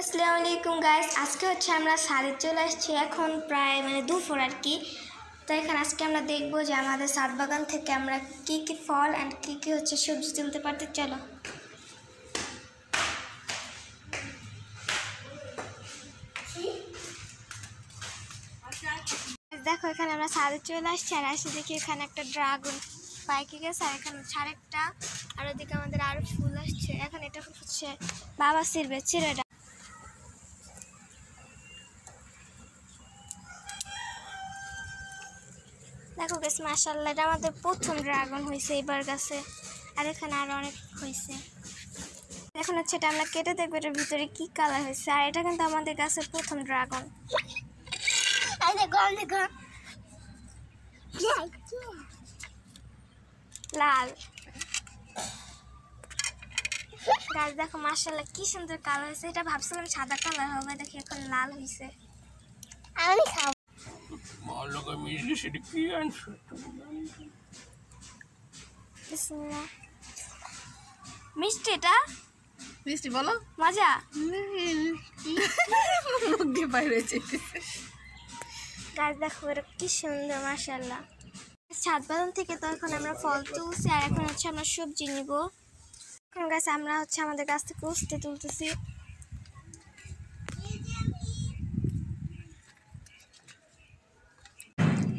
আসসালামু আলাইকুম গাইস, আজকে হচ্ছে আমরা ছাদে চলে আসছি। এখন প্রায় দুপুর আর কি। তো এখানে আজকে আমরা দেখবো যে আমাদের ছাদ বাগান থেকে আমরা কি কি ফল অ্যান্ড কি কি হচ্ছে সবজি তুলতে পারতে। চলো দেখো, এখানে আমরা ছাদে চলে আসছি আর আসি দেখি এখানে একটা ড্রাগন পাইকে গেছে আর এখানে ছাড়েরটা, আর ওদিকে আমাদের আরো ফুল আসছে। এখন এটা হচ্ছে বাবা ছিঁড়বে, ছিঁড়ে দেখো গাছ, মাশাআল্লাহ এটা আমাদের প্রথম ড্রাগন হয়েছে এবার গাছে, আর এখানে আরো অনেক হয়েছে। এখন হচ্ছে এটা আমরা কেটে দেখবো এটার ভিতরে কি কালার হয়েছে। আর এটা কিন্তু আমাদের গাছের প্রথম ড্রাগন। লাল গাছ দেখো, মাশাআল্লাহ কি সুন্দর কালার হয়েছে। এটা ভাবছিলাম সাদা কালার হবে, দেখি এখন লাল হয়েছে। আমি খাবো মিষ্টি, এটা মিষ্টি বলো, মজা গাছ দেখো এটা কি সুন্দর, মাশাআল্লাহ। ছাদ বাগান থেকে তো এখন আমরা ফল তুলছি আর এখন হচ্ছে আমরা সবজি নিব। এখন গাছ আমরা হচ্ছে আমাদের গাছ থেকে উঠতে তুলতেছি।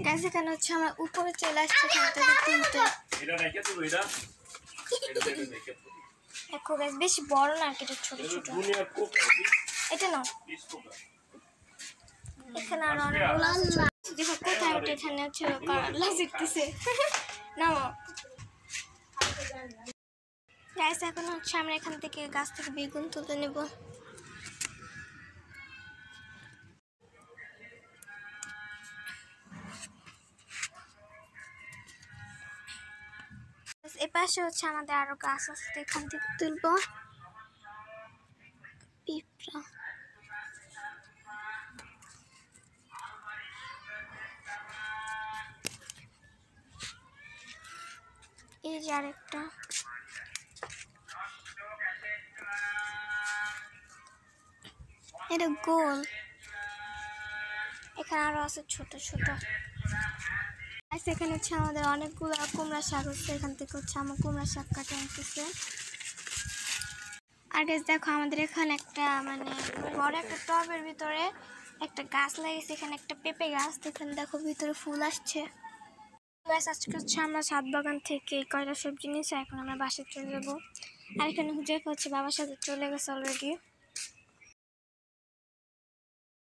গাছ এখানে হচ্ছে আমরা উপরে চলে আসছি তুলতে। দেখো গাছ বেশি বড় না, এটা ছোট ছোট। এটা না, এখানে আরো অনেক দেখো কোথায় ওঠে। এখানে হচ্ছে লাজিতেছে নামো গাছ। এখন হচ্ছে আমরা এখান থেকে গাছ থেকে বেগুন তুলে নেব। এপাশে হচ্ছে আমাদের আরো গাছ আছে, এখান থেকে তুলবো। পিঁপড়া এই যে আরেকটা। এটা গোল, এখানে আরো আছে ছোট ছোট। এখানে হচ্ছে আমাদের অনেকগুলো কুমড়া শাক হচ্ছে, এখান থেকে হচ্ছে আমার কুমড়া শাক কাটে আনতেছে। আর গাছ দেখো, আমাদের এখানে একটা বড় একটা টবের ভিতরে একটা গাছ লাগিয়েছে, এখানে একটা পেঁপে গাছ। এখানে দেখো ভিতরে ফুল আসছে। আজকে হচ্ছে আমরা ছাদ বাগান থেকে কয়টা সবজি নিয়েছি, এখন আমরা বাসায় চলে যাবো। আর এখানে হুজেফ হচ্ছে বাবার সাথে চলে গেছে অলরেডি।